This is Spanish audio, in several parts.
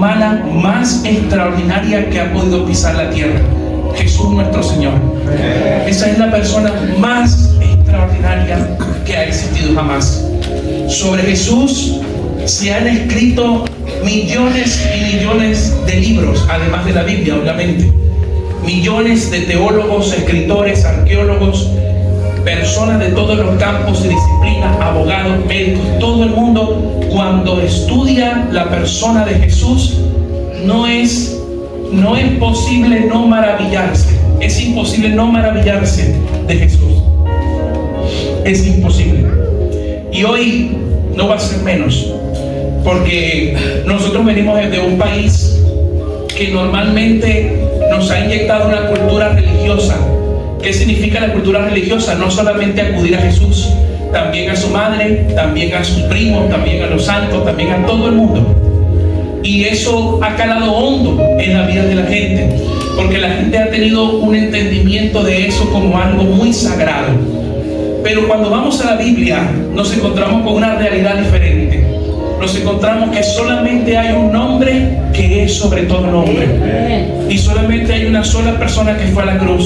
humana más extraordinaria que ha podido pisar la tierra: Jesús nuestro Señor. Esa es la persona más extraordinaria que ha existido jamás. Sobre Jesús se han escrito millones y millones de libros, además de la Biblia, obviamente. Millones de teólogos, escritores, arqueólogos, personas de todos los campos y disciplinas, abogados, médicos, todo el mundo, cuando estudia la persona de Jesús, no es posible no maravillarse. Es imposible no maravillarse de Jesús. Es imposible. Y hoy no va a ser menos, porque nosotros venimos de un país que normalmente nos ha inyectado una cultura religiosa. ¿Qué significa la cultura religiosa? No solamente acudir a Jesús, también a su madre, también a sus primos, también a los santos, también a todo el mundo. Y eso ha calado hondo en la vida de la gente, porque la gente ha tenido un entendimiento de eso como algo muy sagrado. Pero cuando vamos a la Biblia nos encontramos con una realidad diferente. Nos encontramos que solamente hay un nombre que es sobre todo nombre, y solamente hay una sola persona que fue a la cruz,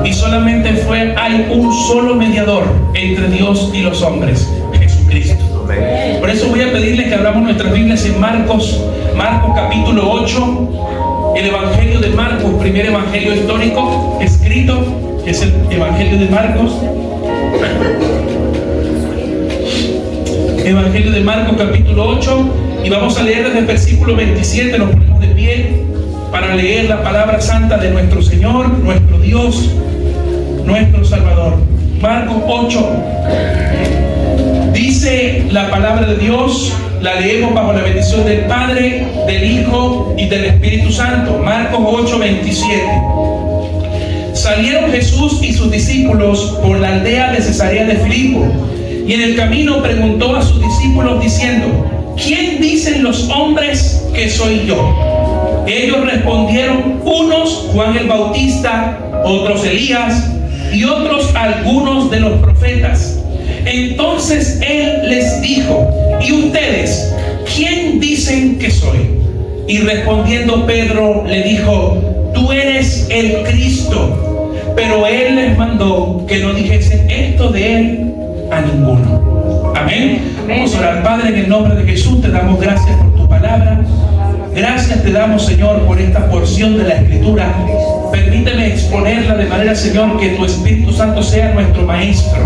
y solamente hay un solo mediador entre Dios y los hombres: Jesucristo. Por eso voy a pedirles que abramos nuestras Biblias en Marcos capítulo 8, el Evangelio de Marcos, primer evangelio histórico escrito, que es el Evangelio de Marcos. Evangelio de Marcos capítulo 8, y vamos a leer desde el versículo 27. Nos ponemos de pie para leer la palabra santa de nuestro Señor, nuestro Dios, nuestro Salvador. Marcos 8, dice la palabra de Dios. La leemos bajo la bendición del Padre, del Hijo y del Espíritu Santo. Marcos 8, 27. Salieron Jesús y sus discípulos por la aldea de Cesarea de Filipo, y en el camino preguntó a sus discípulos diciendo: ¿quién dicen los hombres que soy yo? Ellos respondieron: unos Juan el Bautista, otros Elías, y otros algunos de los profetas. Entonces él les dijo: ¿y ustedes quién dicen que soy? Y respondiendo Pedro le dijo: tú eres el Cristo. Pero él les mandó que no dijesen esto de él a ninguno. Amén. Vamos a orar. Padre, en el nombre de Jesús te damos gracias por tu palabra. Gracias te damos, Señor, por esta porción de la Escritura. Permíteme exponerla de manera, Señor, que tu Espíritu Santo sea nuestro maestro,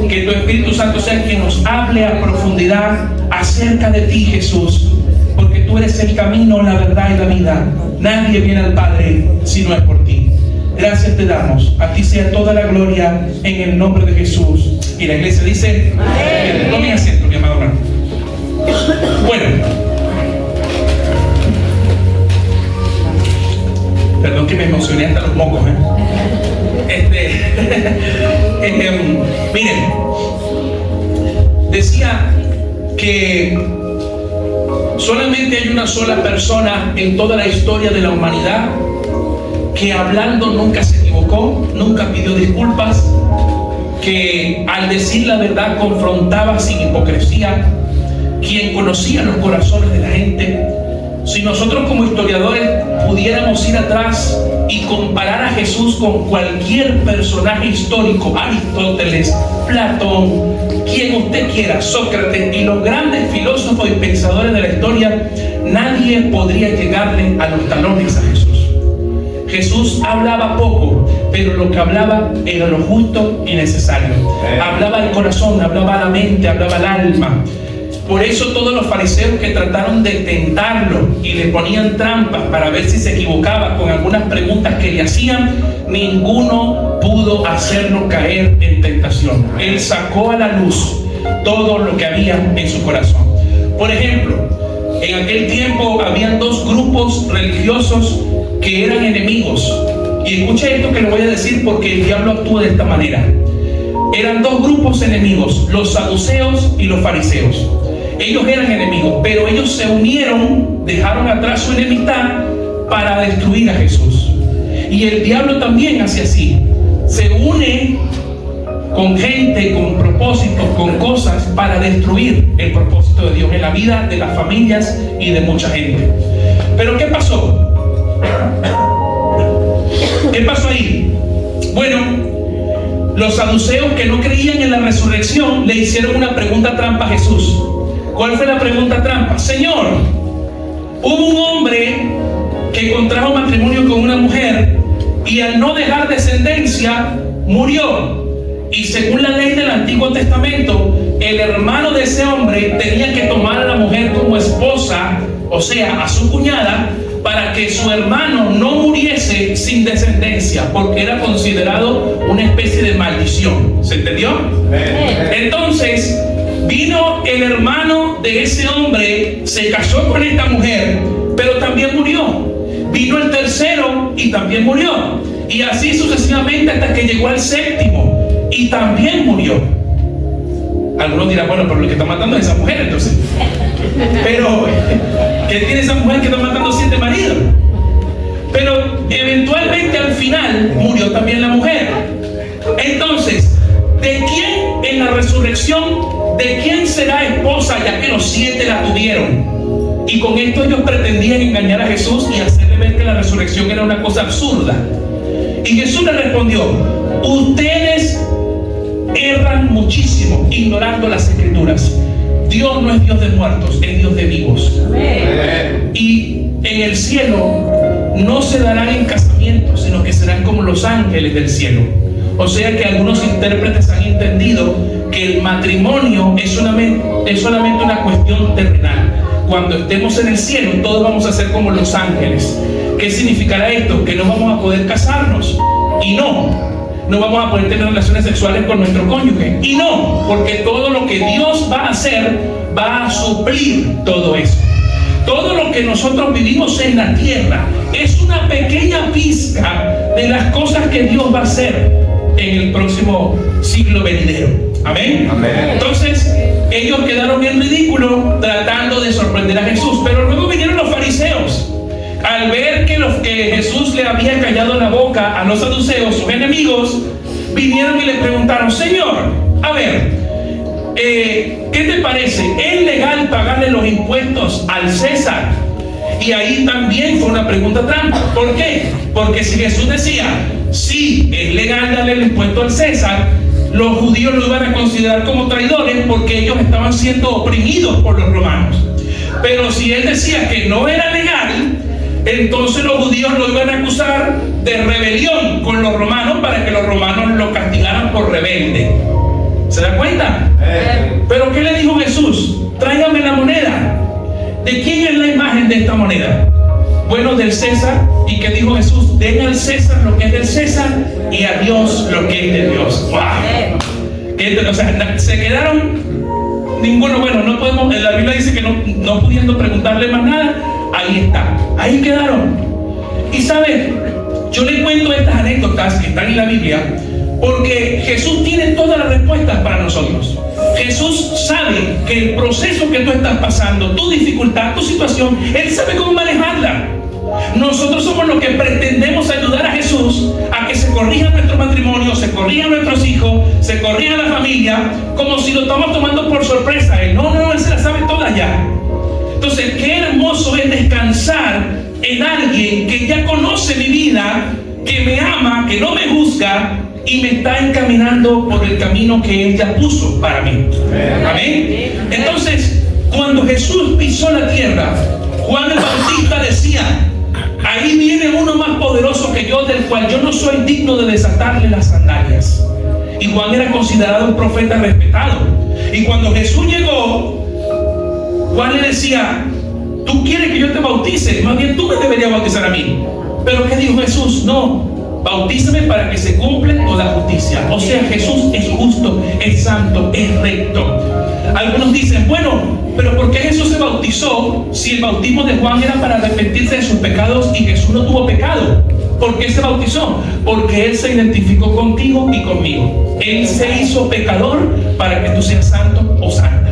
que tu Espíritu Santo sea quien nos hable a profundidad acerca de ti, Jesús, porque tú eres el camino, la verdad y la vida. Nadie viene al Padre si no es por ti. Gracias te damos. A ti sea toda la gloria en el nombre de Jesús. Y la iglesia dice: amén. Tomen asiento, mi amado hermano. Bueno, perdón que me emocioné hasta los mocos, miren, decía que solamente hay una sola persona en toda la historia de la humanidad que hablando nunca se equivocó, nunca pidió disculpas, que al decir la verdad confrontaba sin hipocresía, quien conocía los corazones de la gente. Si nosotros como historiadores pudiéramos ir atrás y comparar a Jesús con cualquier personaje histórico, Aristóteles, Platón, quien usted quiera, Sócrates y los grandes filósofos y pensadores de la historia, nadie podría llegarle a los talones a Jesús. Jesús hablaba poco, pero lo que hablaba era lo justo y necesario. Hablaba el corazón, hablaba la mente, hablaba el alma. Por eso todos los fariseos que trataron de tentarlo y le ponían trampas para ver si se equivocaba con algunas preguntas que le hacían, ninguno pudo hacerlo caer en tentación. Él sacó a la luz todo lo que había en su corazón. Por ejemplo, en aquel tiempo habían dos grupos religiosos que eran enemigos. Y escuche esto que le voy a decir, porque el diablo actúa de esta manera. Eran dos grupos enemigos, los saduceos y los fariseos. Ellos eran enemigos, pero ellos se unieron, dejaron atrás su enemistad para destruir a Jesús. Y el diablo también hace así. Se une con gente, con propósitos, con cosas para destruir el propósito de Dios en la vida de las familias y de mucha gente. Pero ¿qué pasó? ¿Qué pasó ahí? Bueno, los saduceos que no creían en la resurrección le hicieron una pregunta trampa a Jesús. ¿Cuál fue la pregunta trampa? Señor, hubo un hombre que contrajo matrimonio con una mujer y al no dejar descendencia murió. Y según la ley del Antiguo Testamento, el hermano de ese hombre tenía que tomar a la mujer como esposa, o sea, a su cuñada, para que su hermano no muriese sin descendencia, porque era considerado una especie de maldición. ¿Se entendió? Entonces, vino el hermano de ese hombre, se casó con esta mujer, pero también murió. Vino el tercero y también murió. Y así sucesivamente hasta que llegó al séptimo y también murió. Algunos dirán, bueno, pero lo que está matando es esa mujer, entonces. Pero, ¿qué tiene esa mujer que está matando 7 maridos? Pero eventualmente al final murió también la mujer. Entonces, ¿de quién en la resurrección, de quién será esposa, ya que los 7 la tuvieron? Y con esto ellos pretendían engañar a Jesús y hacerle ver que la resurrección era una cosa absurda. Y Jesús le respondió: ustedes erran muchísimo ignorando las escrituras. Dios no es Dios de muertos, es Dios de vivos. Amén. Y en el cielo no se darán en casamiento, sino que serán como los ángeles del cielo. O sea que algunos intérpretes han entendido que el matrimonio es solamente una cuestión terrenal. Cuando estemos en el cielo, todos vamos a ser como los ángeles. ¿Qué significará esto? Que no vamos a poder casarnos. Y no vamos a poder tener relaciones sexuales con nuestro cónyuge. Y no, porque todo lo que Dios va a hacer va a suplir todo eso. Todo lo que nosotros vivimos en la tierra es una pequeña pizca de las cosas que Dios va a hacer en el próximo siglo venidero. Amén. Amén. Entonces, ellos quedaron en ridículo tratando de sorprender a Jesús. Pero luego vinieron los fariseos. Al ver que Jesús le había callado la boca a los saduceos, sus enemigos, vinieron y le preguntaron: Señor, a ver, ¿qué te parece? ¿Es legal pagarle los impuestos al César? Y ahí también fue una pregunta trampa. ¿Por qué? Porque si Jesús decía, sí, es legal darle el impuesto al César, los judíos lo iban a considerar como traidores porque ellos estaban siendo oprimidos por los romanos. Pero si él decía que no era legal, entonces los judíos lo iban a acusar de rebelión con los romanos para que los romanos lo castigaran por rebelde. ¿Se da cuenta? Pero ¿qué le dijo Jesús? Tráigame la moneda. ¿De quién es la imagen de esta moneda? Bueno, del César. ¿Y qué dijo Jesús? Den al César lo que es del César y a Dios lo que es de Dios. ¡Wow! O sea, se quedaron ninguno. Bueno, no podemos. La Biblia dice que no pudiendo preguntarle más nada. Ahí está, ahí quedaron. Y sabes, yo le cuento estas anécdotas que están en la Biblia porque Jesús tiene todas las respuestas para nosotros. Jesús sabe que el proceso que tú estás pasando, tu dificultad, tu situación, Él sabe cómo manejarla. Nosotros somos los que pretendemos ayudar a Jesús a que se corrija nuestro matrimonio, se corrijan nuestros hijos, se corrija la familia, como si lo estamos tomando por sorpresa. Él no, Él se la sabe toda ya. Entonces, qué hermoso es descansar en alguien que ya conoce mi vida, que me ama, que no me juzga y me está encaminando por el camino que Él ya puso para mí. Amén. Entonces, cuando Jesús pisó la tierra, Juan el Bautista decía: ahí viene uno más poderoso que yo, del cual yo no soy digno de desatarle las sandalias. Y Juan era considerado un profeta respetado. Y cuando Jesús llegó, Juan le decía: tú quieres que yo te bautice, más bien tú me deberías bautizar a mí. Pero ¿qué dijo Jesús? No, bautízame para que se cumpla toda justicia. O sea, Jesús es justo, es santo, es recto. Algunos dicen: bueno, pero ¿por qué Jesús se bautizó si el bautismo de Juan era para arrepentirse de sus pecados y Jesús no tuvo pecado? ¿Por qué se bautizó? Porque Él se identificó contigo y conmigo. Él se hizo pecador para que tú seas santo o santa.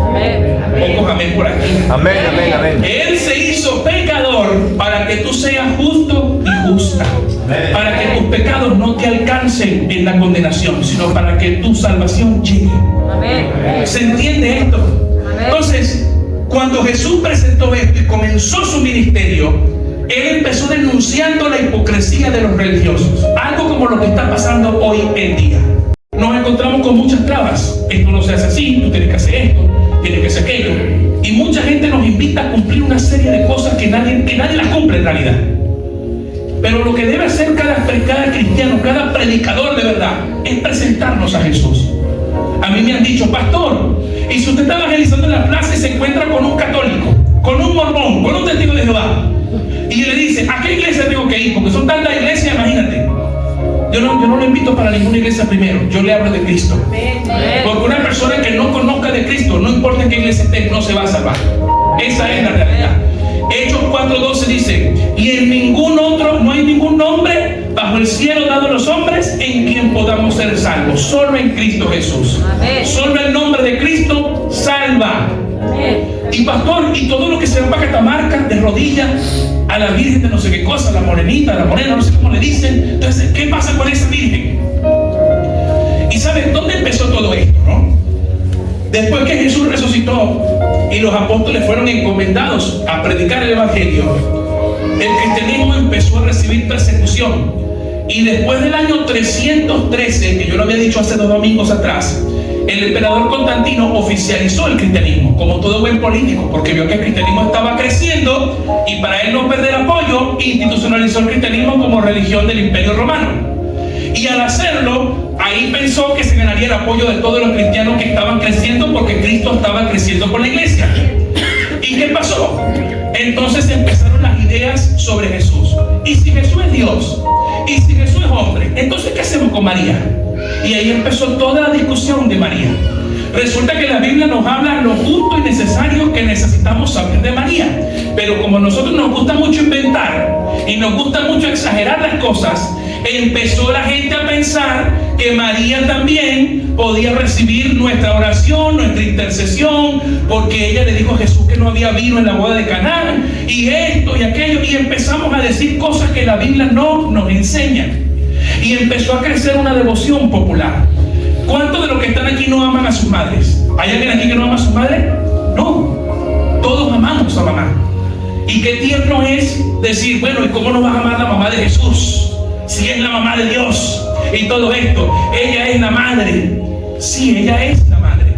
Amén. Pocos amén por aquí. Amén, amén, amén. Él se hizo pecador para que tú seas justo y justa. Amén. Para que tus pecados no te alcancen en la condenación, sino para que tu salvación llegue. Amén. ¿Se entiende esto? Amén. Entonces, Cuando Jesús presentó esto y comenzó su ministerio, Él empezó denunciando la hipocresía de los religiosos. Algo como lo que está pasando hoy en día. Nos encontramos con muchas trabas. Esto no se hace así, tú tienes que hacer esto, tienes que hacer aquello. Y mucha gente nos invita a cumplir una serie de cosas que nadie las cumple en realidad. Pero lo que debe hacer cada cristiano, cada predicador de verdad, es presentarnos a Jesús. A mí me han dicho, pastor, y si usted está evangelizando en la plaza y se encuentra con un católico, con un mormón, con un testigo de Jehová, y le dice, ¿a qué iglesia tengo que ir? Porque son tantas iglesias, imagínate. Yo no lo invito para ninguna iglesia primero, yo le hablo de Cristo. Porque una persona que no conozca de Cristo, no importa en qué iglesia esté, no se va a salvar. Esa es la realidad. Hechos 4:12 dice, y en ningún otro, no hay ningún nombre bajo el cielo dado a los hombres en quien podamos ser salvos. Solo en Cristo Jesús. Solo el nombre de Cristo salva. Y pastor, y todo lo que se va para Catamarca, de rodillas, a la Virgen de no sé qué cosa, la morenita, la morena, no sé cómo le dicen. Entonces, ¿qué pasa con esa Virgen? ¿Y saben dónde empezó todo esto, no? Después que Jesús resucitó y los apóstoles fueron encomendados a predicar el Evangelio, el cristianismo empezó a recibir persecución. Y después del año 313, que yo lo había dicho hace 2 domingos atrás, el emperador Constantino oficializó el cristianismo, como todo buen político, porque vio que el cristianismo estaba creciendo y para él no perder apoyo, institucionalizó el cristianismo como religión del Imperio Romano. Y al hacerlo, ahí pensó que se ganaría el apoyo de todos los cristianos que estaban creciendo, porque Cristo estaba creciendo con la iglesia. ¿Y qué pasó? Entonces empezaron las ideas sobre Jesús. ¿Y si Jesús es Dios? ¿Y si Jesús es hombre? Entonces, ¿qué hacemos con María? Y ahí empezó toda la discusión de María. Resulta que la Biblia nos habla lo justo y necesario que necesitamos saber de María. Pero como a nosotros nos gusta mucho inventar y nos gusta mucho exagerar las cosas, empezó la gente a pensar que María también podía recibir nuestra oración, nuestra intercesión, porque ella le dijo a Jesús que no había vino en la boda de Caná, y esto y aquello, y empezamos a decir cosas que la Biblia no nos enseña. Y empezó a crecer una devoción popular. ¿Cuántos de los que están aquí no aman a sus madres? ¿Hay alguien aquí que no ama a su madre? No, todos amamos a mamá. Y qué tierno es decir, bueno, ¿y cómo no vas a amar a la mamá de Jesús? Si es la mamá de Dios y todo esto, ella es la madre. Sí, ella es la madre.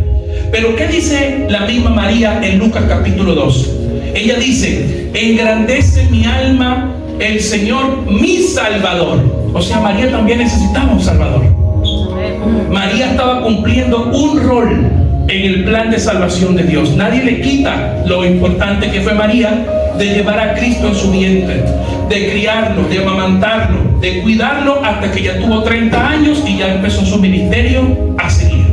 Pero ¿qué dice la misma María en Lucas capítulo 2? Ella dice, engrandece mi alma el Señor, mi Salvador. O sea, María también necesitaba un Salvador. María estaba cumpliendo un rol en el plan de salvación de Dios. Nadie le quita lo importante que fue María de llevar a Cristo en su vientre, de criarlo, de amamantarlo, de cuidarlo hasta que ya tuvo 30 años y ya empezó su ministerio a seguir.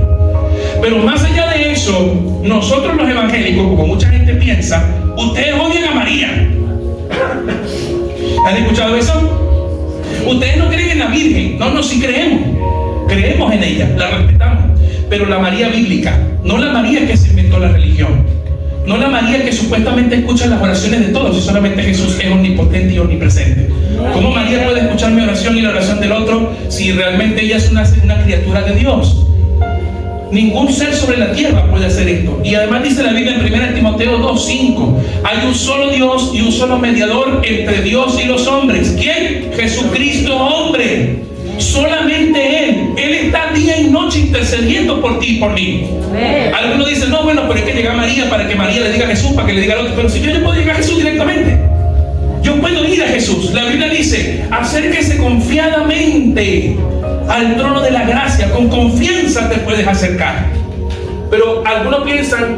Pero más allá de eso, nosotros los evangélicos, como mucha gente piensa, ustedes odian a María. ¿Han escuchado eso? Ustedes no creen en la Virgen. No, sí creemos en ella, la respetamos, pero la María bíblica, no la María que se inventó la religión, no la María que supuestamente escucha las oraciones de todos, y solamente Jesús es omnipotente y omnipresente. ¿Cómo María puede escuchar mi oración y la oración del otro si realmente ella es una criatura de Dios? Ningún ser sobre la tierra puede hacer esto. Y además dice la Biblia en 1 Timoteo 2:5, hay un solo Dios y un solo mediador entre Dios y los hombres. ¿Quién? Jesucristo hombre. Solamente Él está día y noche intercediendo por ti y por mí. Algunos dicen, no, bueno, pero hay que llegar a María para que María le diga a Jesús, para que le diga al otro. Pero si yo puedo llegar a Jesús directamente, yo puedo ir a Jesús. La Biblia dice, acérquese confiadamente al trono de la gracia, con confianza te puedes acercar. Pero algunos piensan,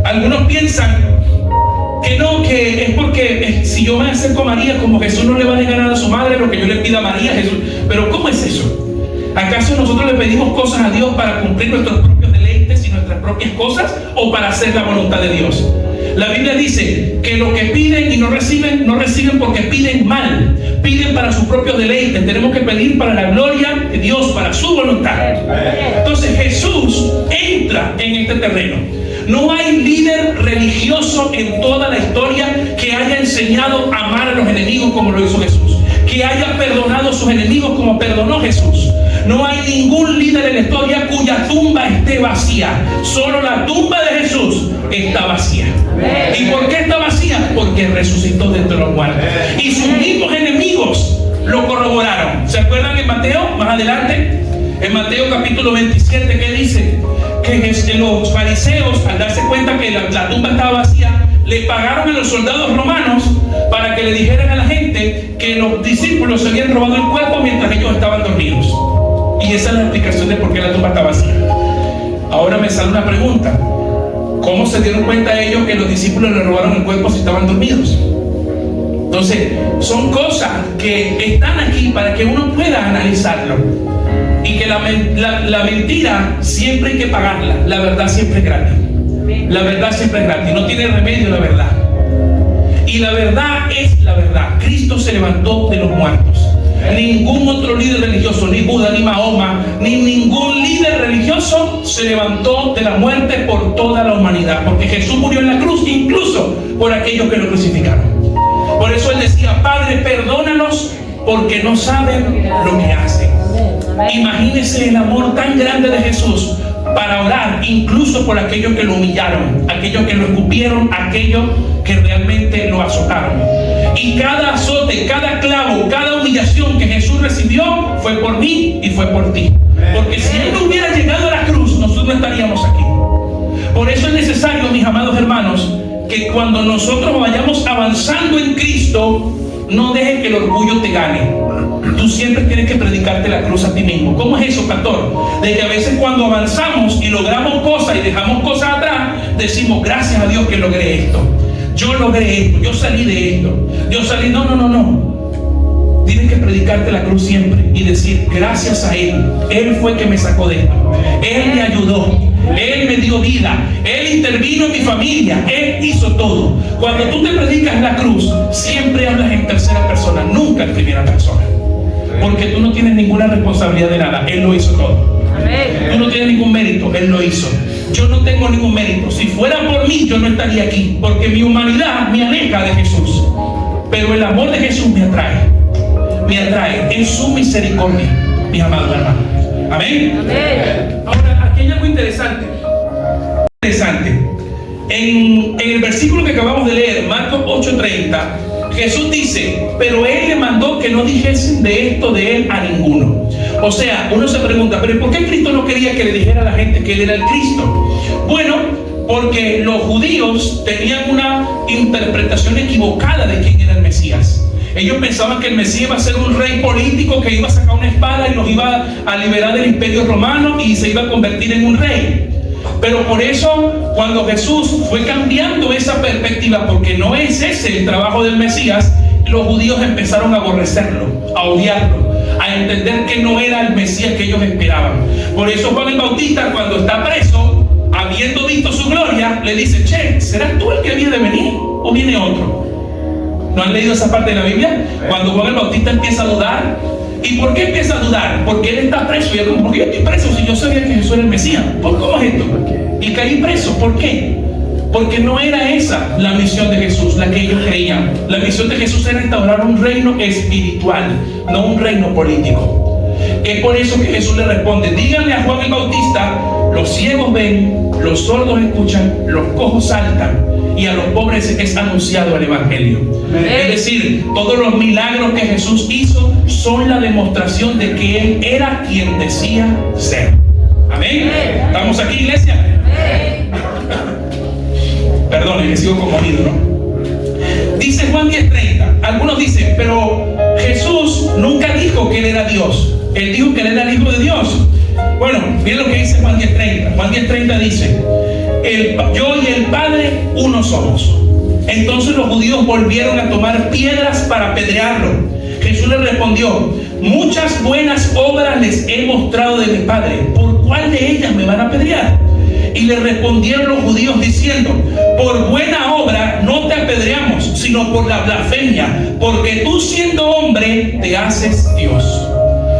algunos piensan que no, que es porque si yo me acerco a María, como Jesús no le va a negar a su madre lo que yo le pida a María, Jesús. Pero ¿cómo es eso? ¿Acaso nosotros le pedimos cosas a Dios para cumplir nuestros propios deleites y nuestras propias cosas, o para hacer la voluntad de Dios? La Biblia dice que lo que piden y no reciben porque piden mal, piden para sus propios deleites. Tenemos que pedir para la gloria de Dios, para su voluntad. Entonces Jesús entra en este terreno. No hay líder religioso en toda la historia que haya enseñado a amar a los enemigos como lo hizo Jesús, que haya perdonado a sus enemigos como perdonó Jesús. No hay ningún líder en la historia cuya tumba esté vacía. Solo la tumba de Jesús está vacía. ¿Y por qué está vacía? Porque resucitó de entre los muertos. Y sus mismos enemigos lo corroboraron. ¿Se acuerdan en Mateo? Más adelante, en Mateo capítulo 27, ¿qué dice? Que los fariseos, al darse cuenta que la tumba estaba vacía, le pagaron a los soldados romanos para que le dijeran a la gente que los discípulos se habían robado el cuerpo mientras ellos estaban dormidos. Y esa es la explicación de por qué la tumba está vacía. Ahora me sale una pregunta: ¿cómo se dieron cuenta ellos que los discípulos le robaron el cuerpo si estaban dormidos? Entonces, son cosas que están aquí para que uno pueda analizarlo. Y que la mentira siempre hay que pagarla. La verdad siempre es gratis. La verdad siempre es gratis. No tiene remedio la verdad. Y la verdad es la verdad. Cristo se levantó de los muertos. Ningún otro líder religioso, ni Buda, ni Mahoma, ni ningún líder religioso se levantó de la muerte por toda la humanidad. Porque Jesús murió en la cruz, incluso por aquellos que lo crucificaron. Por eso Él decía: Padre, perdónalos porque no saben lo que hacen. Imagínense el amor tan grande de Jesús para orar incluso por aquellos que lo humillaron, aquellos que lo escupieron, aquellos que realmente lo azotaron. Y cada azote, cada clavo, cada humillación que Jesús recibió fue por mí y fue por ti. Porque si Él no hubiera llegado a la cruz, nosotros no estaríamos aquí. Por eso es necesario, mis amados hermanos, que cuando nosotros vayamos avanzando en Cristo, no dejes que el orgullo te gane. Tú siempre tienes que predicarte la cruz a ti mismo. ¿Cómo es eso, pastor? De que a veces cuando avanzamos y logramos cosas y dejamos cosas atrás, decimos: gracias a Dios que logré esto. Yo logré esto, yo salí de esto. No. Tienes que predicarte la cruz siempre y decir: gracias a Él. Él fue que me sacó de esto. Él me ayudó. Él me dio vida. Él intervino en mi familia. Él hizo todo. Cuando tú te predicas la cruz, siempre hablas en tercera persona, nunca en primera persona. Porque tú no tienes ninguna responsabilidad de nada. Él lo hizo todo. Tú no tienes ningún mérito. Él lo hizo. Yo no tengo ningún mérito. Si fuera por mí, yo no estaría aquí. Porque mi humanidad me aleja de Jesús. Pero el amor de Jesús me atrae. Me atrae. Es su misericordia, mis amados hermanos. Amén. Ahora, aquí hay algo interesante. En el versículo que acabamos de leer, Marcos 8:30, Jesús dice: pero Él le mandó que no dijesen de esto de Él a ninguno. O sea, uno se pregunta: ¿pero por qué Cristo no quería que le dijera a la gente que Él era el Cristo? Bueno, porque los judíos tenían una interpretación equivocada de quién era el Mesías. Ellos pensaban que el Mesías iba a ser un rey político que iba a sacar una espada y los iba a liberar del imperio romano y se iba a convertir en un rey. Pero por eso, cuando Jesús fue cambiando esa perspectiva, porque no es ese el trabajo del Mesías, los judíos empezaron a aborrecerlo, a odiarlo, a entender que no era el Mesías que ellos esperaban. Por eso Juan el Bautista, cuando está preso, habiendo visto su gloria, le dice: che, ¿serás tú el que había de venir o viene otro? ¿No han leído esa parte de la Biblia? Cuando Juan el Bautista empieza a dudar. ¿Y por qué empieza a dudar? Porque él está preso. Y él como: ¿por qué yo estoy preso si yo sabía que Jesús era el Mesías? ¿Cómo es esto? Y caí preso. ¿Por qué? Porque no era esa la misión de Jesús, la que ellos creían. La misión de Jesús era instaurar un reino espiritual, no un reino político. Es por eso que Jesús le responde: díganle a Juan el Bautista, los ciegos ven, los sordos escuchan, los cojos saltan, y a los pobres es anunciado el Evangelio. Es decir, todos los milagros que Jesús hizo son la demostración de que Él era quien decía ser. Amén. ¿Estamos aquí, iglesia? Perdón, que sigo conmovido, ¿no? Dice Juan 10:30. Algunos dicen: pero Jesús nunca dijo que Él era Dios. Él dijo que Él era el Hijo de Dios. Bueno, miren lo que dice Juan 10:30. Juan 10:30 dice: yo y el Padre uno somos. Entonces los judíos volvieron a tomar piedras para apedrearlo. Jesús les respondió: muchas buenas obras les he mostrado de mi Padre. ¿Por cuál de ellas me van a apedrear? Y le respondieron los judíos diciendo: por buena obra no te apedreamos, sino por la blasfemia, porque tú siendo hombre te haces Dios.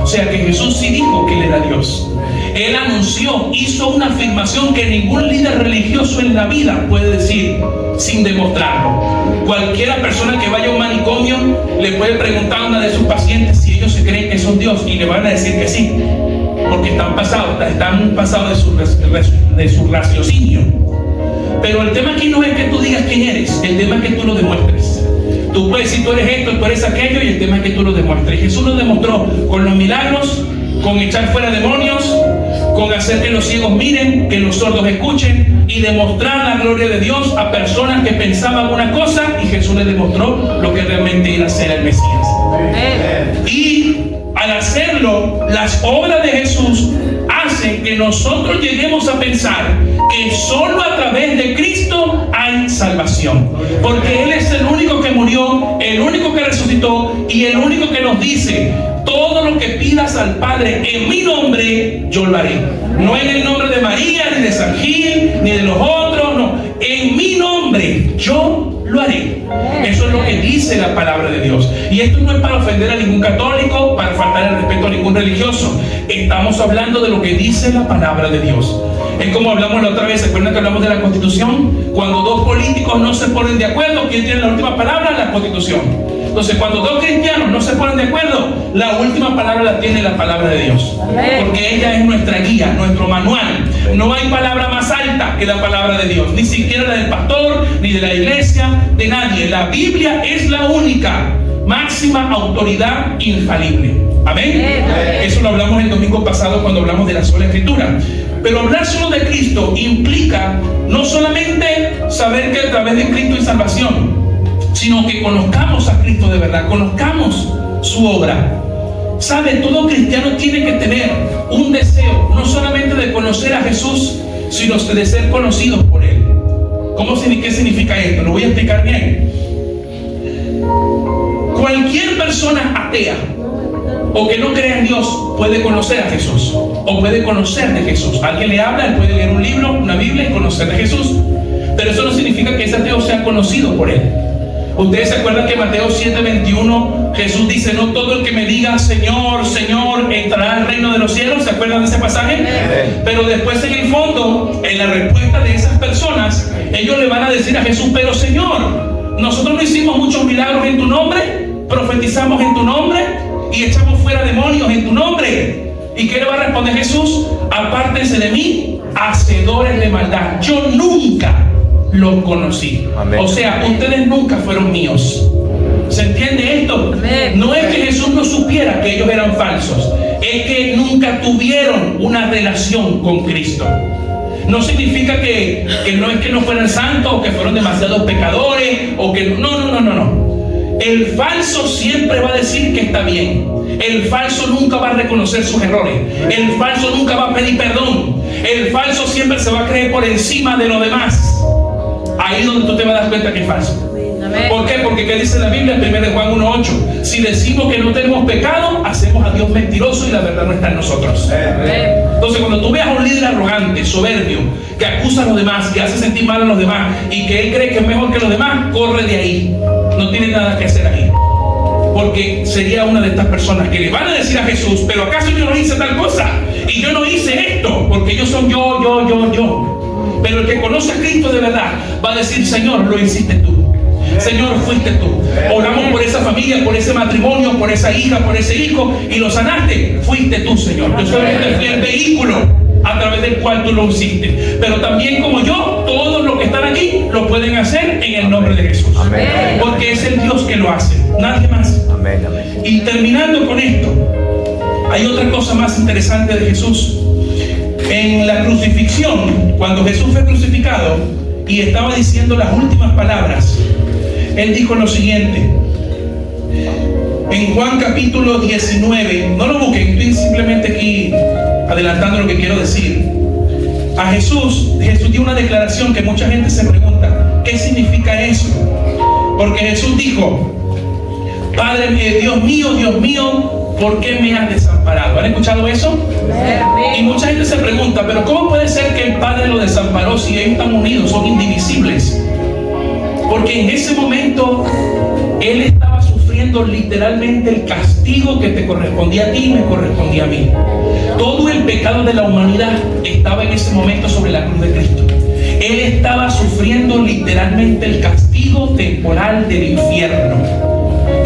O sea que Jesús sí dijo que Él era Dios. Él anunció, hizo una afirmación que ningún líder religioso en la vida puede decir sin demostrarlo. Cualquiera persona que vaya a un manicomio le puede preguntar a una de sus pacientes si ellos se creen que son Dios y le van a decir que sí, porque están pasados de su raciocinio. Pero el tema aquí no es que tú digas quién eres, el tema es que tú lo demuestres. Tú puedes decir tú eres esto, tú eres aquello, y el tema es que tú lo demuestres. Jesús lo demostró con los milagros, con echar fuera demonios, con hacer que los ciegos miren, que los sordos escuchen, y demostrar la gloria de Dios a personas que pensaban una cosa, y Jesús les demostró lo que realmente iba a ser el Mesías. Y al hacerlo, las obras de Jesús hacen que nosotros lleguemos a pensar que solo a través de Cristo hay salvación, porque Él es el único que murió, el único que resucitó y el único que nos dice: todo lo que pidas al Padre en mi nombre, yo lo haré. No en el nombre de María, ni de San Gil, ni de los otros, no. En mi nombre, yo lo haré. Eso es lo que dice la palabra de Dios. Y esto no es para ofender a ningún católico, para faltar el respeto a ningún religioso. Estamos hablando de lo que dice la palabra de Dios. Es como hablamos la otra vez, ¿se acuerdan que hablamos de la Constitución? Cuando dos políticos no se ponen de acuerdo, ¿quién tiene la última palabra? La Constitución. Entonces, cuando dos cristianos no se ponen de acuerdo, la última palabra la tiene la palabra de Dios. Porque ella es nuestra guía, nuestro manual. No hay palabra más alta que la palabra de Dios, ni siquiera la del pastor, ni de la iglesia, de nadie. La Biblia es la única máxima autoridad infalible. Amén. Eso lo hablamos el domingo pasado cuando hablamos de la sola escritura. Pero hablar solo de Cristo implica no solamente saber que a través de Cristo hay salvación, sino que conozcamos a Cristo de verdad, conozcamos su obra. ¿Sabe? Todo cristiano tiene que tener un deseo, no solamente de conocer a Jesús, sino de ser conocidos por Él. ¿Qué significa esto? Lo voy a explicar bien. Cualquier persona atea o que no crea en Dios puede conocer a Jesús o puede conocer de Jesús. Alguien le habla, él puede leer un libro, una Biblia y conocer de Jesús, pero eso no significa que ese ateo sea conocido por Él. Ustedes se acuerdan que Mateo 7:21 Jesús dice: no todo el que me diga Señor, Señor entrará al reino de los cielos. ¿Se acuerdan de ese pasaje? Pero después, en el fondo, en la respuesta de esas personas, ellos le van a decir a Jesús: pero Señor, nosotros no hicimos muchos milagros en tu nombre, profetizamos en tu nombre y echamos fuera demonios en tu nombre. ¿Y qué le va a responder Jesús? Apártense de mí, hacedores de maldad, yo nunca los conocí. Amén. O sea, ustedes nunca fueron míos. ¿Se entiende esto? Amén. No es que Jesús no supiera que ellos eran falsos, es que nunca tuvieron una relación con Cristo. No significa que no es que no fueran santos o que fueron demasiados pecadores o que no. El falso siempre va a decir que está bien. El falso nunca va a reconocer sus errores. El falso nunca va a pedir perdón. El falso siempre se va a creer por encima de los demás. Ahí es donde tú te vas a dar cuenta que es falso. ¿Por qué? Porque ¿qué dice la Biblia? 1 Juan 1:8. Si decimos que no tenemos pecado, hacemos a Dios mentiroso y la verdad no está en nosotros. Entonces, cuando tú veas a un líder arrogante, soberbio, que acusa a los demás, que hace sentir mal a los demás y que él cree que es mejor que los demás, corre de ahí. No tiene nada que hacer ahí. Porque sería una de estas personas que le van a decir a Jesús: pero ¿acaso yo no hice tal cosa? Y yo no hice esto, porque ellos son yo. Pero el que conoce a Cristo de verdad va a decir: Señor, lo hiciste tú. Señor, fuiste tú. Oramos por esa familia, por ese matrimonio, por esa hija, por ese hijo, y lo sanaste. Fuiste tú, Señor. Yo solamente fui el vehículo a través del cual tú lo hiciste. Pero también, como yo, todos los que están aquí lo pueden hacer en el nombre de Jesús. Porque es el Dios que lo hace, nadie más. Y terminando con esto, hay otra cosa más interesante de Jesús. En la crucifixión, cuando Jesús fue crucificado y estaba diciendo las últimas palabras, Él dijo lo siguiente. En Juan capítulo 19, no lo busquen, estoy simplemente aquí adelantando lo que quiero decir. A Jesús dio una declaración que mucha gente se pregunta: ¿qué significa eso? Porque Jesús dijo: Padre mío, Dios mío, ¿por qué me has desamparado? ¿Han escuchado eso? Y mucha gente se pregunta: ¿pero cómo puede ser que el Padre lo desamparó si ellos están unidos, son indivisibles? Porque en ese momento Él estaba sufriendo literalmente el castigo que te correspondía a ti y me correspondía a mí. Todo el pecado de la humanidad estaba en ese momento sobre la cruz de Cristo. Él estaba sufriendo literalmente el castigo de temporal del infierno.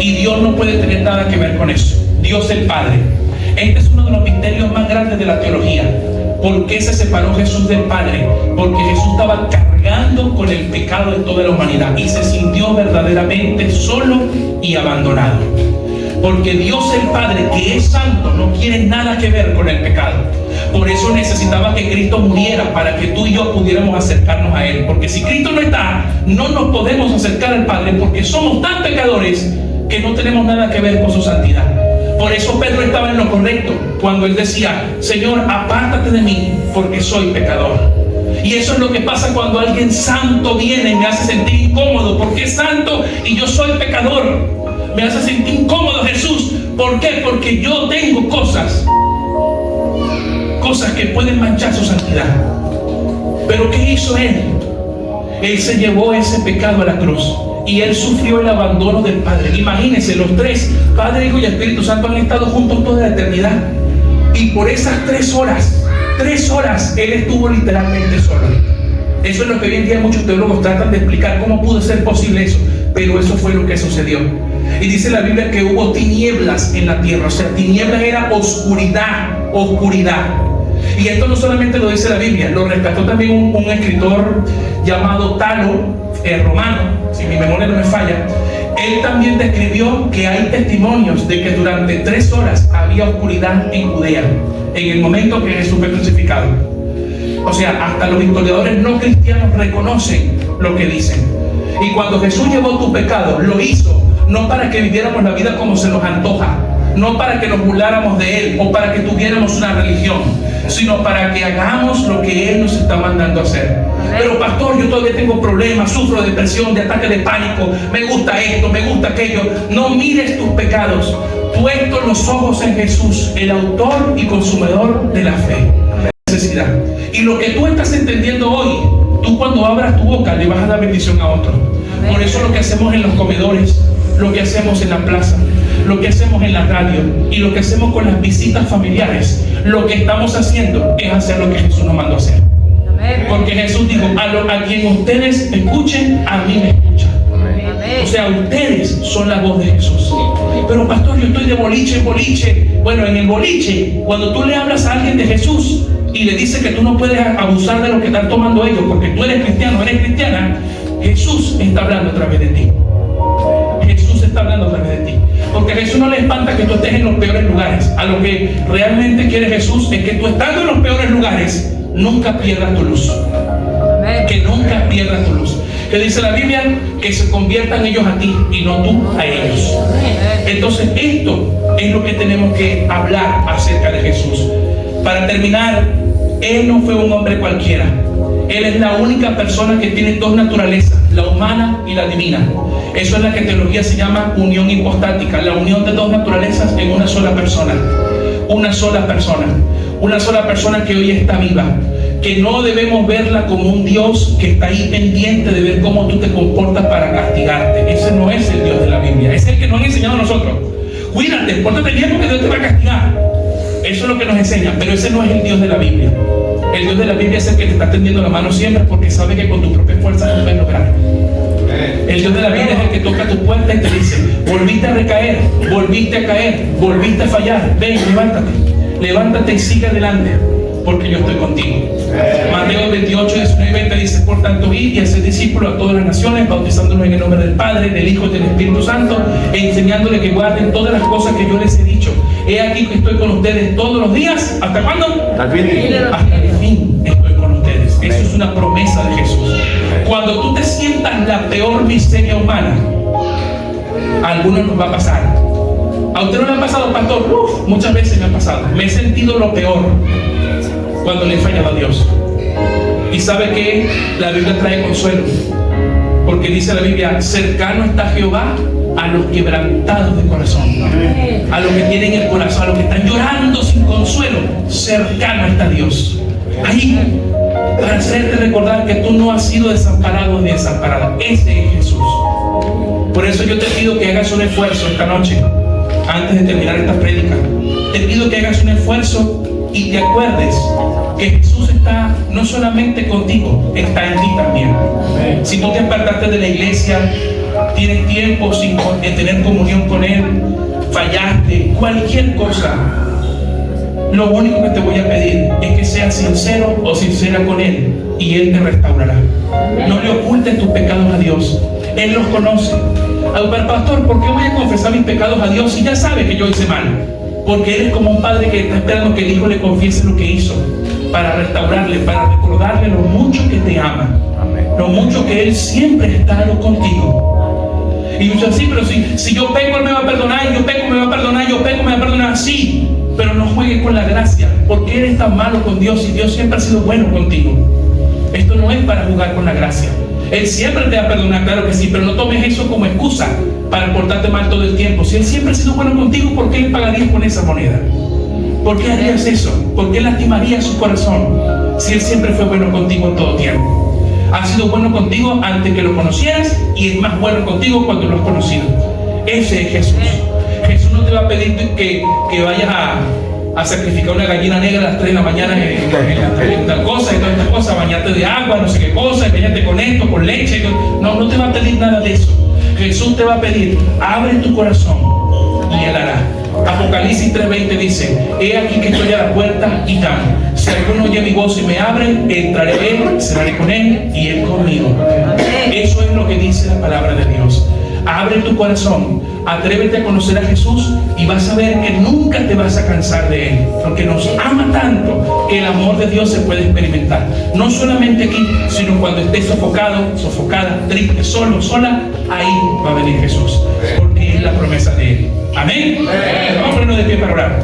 Y Dios no puede tener nada que ver con eso. Dios el Padre. Este es uno de los misterios más grandes de la teología. ¿Por qué se separó Jesús del Padre? Porque Jesús estaba cargando con el pecado de toda la humanidad y se sintió verdaderamente solo y abandonado. Porque Dios el Padre, que es santo, no quiere nada que ver con el pecado. Por eso necesitaba que Cristo muriera para que tú y yo pudiéramos acercarnos a Él. Porque si Cristo no está, no nos podemos acercar al Padre, porque somos tan pecadores que no tenemos nada que ver con su santidad. Por eso Pedro estaba en lo correcto cuando él decía: Señor, apártate de mí porque soy pecador. Y eso es lo que pasa cuando alguien santo viene y me hace sentir incómodo porque es santo y yo soy pecador. Me hace sentir incómodo Jesús. ¿Por qué? Porque yo tengo cosas que pueden manchar su santidad. Pero ¿qué hizo Él? Él se llevó ese pecado a la cruz y Él sufrió el abandono del Padre. Imagínense, los tres, Padre, Hijo y Espíritu Santo, han estado juntos toda la eternidad. Y por esas 3 horas, Él estuvo literalmente solo. Eso es lo que hoy en día muchos teólogos tratan de explicar cómo pudo ser posible eso. Pero eso fue lo que sucedió. Y dice la Biblia que hubo tinieblas en la tierra. O sea, tinieblas era oscuridad. Y esto no solamente lo dice la Biblia, lo rescató también un escritor llamado Talo, romano, si mi memoria no me falla. Él también describió que hay testimonios de que durante 3 horas había oscuridad en Judea, en el momento que Jesús fue crucificado. O sea, hasta los historiadores no cristianos reconocen lo que dicen. Y cuando Jesús llevó tu pecado, lo hizo no para que viviéramos la vida como se nos antoja, no para que nos burláramos de Él o para que tuviéramos una religión, sino para que hagamos lo que Él nos está mandando a hacer. Pero pastor, yo todavía tengo problemas, sufro de depresión, de ataque de pánico, me gusta esto, me gusta aquello. No mires tus pecados, puesto los ojos en Jesús, el autor y consumador de la fe. Necesidad. Y lo que tú estás entendiendo hoy, tú cuando abras tu boca le vas a dar bendición a otro. Por eso lo que hacemos en los comedores, lo que hacemos en la plaza, lo que hacemos en la radio y lo que hacemos con las visitas familiares, lo que estamos haciendo es hacer lo que Jesús nos mandó a hacer. Porque Jesús dijo: a quien ustedes escuchen, a mí me escuchan. O sea, ustedes son la voz de Jesús. Pero pastor, yo estoy de boliche en boliche. Bueno, en el boliche, cuando tú le hablas a alguien de Jesús y le dices que tú no puedes abusar de lo que están tomando ellos porque tú eres cristiano, eres cristiana, Jesús está hablando a través de ti. Jesús está hablando a través de ti. Porque a Jesús no le espanta que tú estés en los peores lugares. A lo que realmente quiere Jesús es que tú, estando en los peores lugares, nunca pierdas tu luz. Que nunca pierdas tu luz. Que dice la Biblia que se conviertan ellos a ti y no tú a ellos. Entonces esto es lo que tenemos que hablar acerca de Jesús. Para terminar, Él no fue un hombre cualquiera. Él es la única persona que tiene 2 naturalezas, la humana y la divina. Eso es la que en teología se llama unión hipostática, la unión de 2 naturalezas en una sola persona. Una sola persona. Una sola persona que hoy está viva. Que no debemos verla como un Dios que está ahí pendiente de ver cómo tú te comportas para castigarte. Ese no es el Dios de la Biblia. Es el que nos han enseñado a nosotros. Cuídate, pórtate bien porque Dios te va a castigar. Eso es lo que nos enseñan, pero ese no es el Dios de la Biblia. El Dios de la Biblia es el que te está tendiendo la mano siempre porque sabe que con tu propia fuerza no puedes lograr. El Dios de la Biblia es el que toca tu puerta y te dice: volviste a recaer, volviste a caer, volviste a fallar, ven, levántate y sigue adelante porque yo estoy contigo. Mateo 28, 19 y 20 dice: por tanto, id y haced discípulos a todas las naciones, bautizándolos en el nombre del Padre, del Hijo y del Espíritu Santo, e enseñándoles que guarden todas las cosas que yo les he dicho. He aquí que estoy con ustedes todos los días. ¿Hasta cuándo? Hasta el fin estoy con ustedes. Eso es una promesa de Jesús. Cuando tú te sientas la peor miseria humana, a algunos nos va a pasar. ¿A usted no le ha pasado, pastor? Muchas veces me ha pasado. Me he sentido lo peor cuando le he fallado a Dios. Y sabe que la Biblia trae consuelo, porque dice la Biblia: cercano está Jehová a los quebrantados de corazón, a los que tienen el corazón, a los que están llorando sin consuelo. Cercano está Dios ahí para hacerte recordar que tú no has sido desamparado ni desamparada. Ese es Jesús. Por eso yo te pido que hagas un esfuerzo esta noche, antes de terminar esta prédica. Te pido que hagas un esfuerzo y te acuerdes que Jesús está no solamente contigo, está en ti también. Si tú te apartaste de la iglesia, tienes tiempo sin tener comunión con Él, fallaste, cualquier cosa, lo único que te voy a pedir es que seas sincero o sincera con Él y Él te restaurará. No le ocultes tus pecados a Dios, Él los conoce. Pastor, ¿por qué voy a confesar mis pecados a Dios si ya sabe que yo hice mal? Porque Él es como un padre que está esperando que el hijo le confiese lo que hizo, para restaurarle, para recordarle lo mucho que te ama, lo mucho que Él siempre ha estado contigo. Y yo sí, pero si yo peco, Él me va a perdonar, y yo peco, me va a perdonar, yo peco, me va a perdonar. Sí, pero no juegues con la gracia, porque eres tan malo con Dios y Dios siempre ha sido bueno contigo. Esto no es para jugar con la gracia. Él siempre te va a perdonar, claro que sí, pero no tomes eso como excusa para portarte mal todo el tiempo. Si Él siempre ha sido bueno contigo, ¿por qué le pagarías con esa moneda? ¿Por qué harías eso? ¿Por qué lastimarías su corazón si Él siempre fue bueno contigo en todo tiempo? Ha sido bueno contigo antes que lo conocieras y es más bueno contigo cuando lo has conocido. Ese es Jesús. Jesús no te va a pedir que vayas a sacrificar una gallina negra a las 3 de la mañana en tal cosa y todas estas cosas, bañarte de agua, no sé qué cosa, y bañarte con esto, con leche. No te va a pedir nada de eso. Jesús te va a pedir, abre tu corazón y Él hará. Apocalipsis 3:20 dice: he aquí que estoy a la puerta y llamo. Si alguno oye mi voz y me abre, entraré a Él, cenaré con Él y Él conmigo. Eso es lo que dice la palabra de Dios. Abre tu corazón, atrévete a conocer a Jesús y vas a ver que nunca te vas a cansar de Él, porque nos ama tanto que el amor de Dios se puede experimentar. No solamente aquí, sino cuando estés sofocado, sofocada, triste, solo, sola, ahí va a venir Jesús, porque es la promesa de Él. Amén. Vamos a ponernos de pie para orar.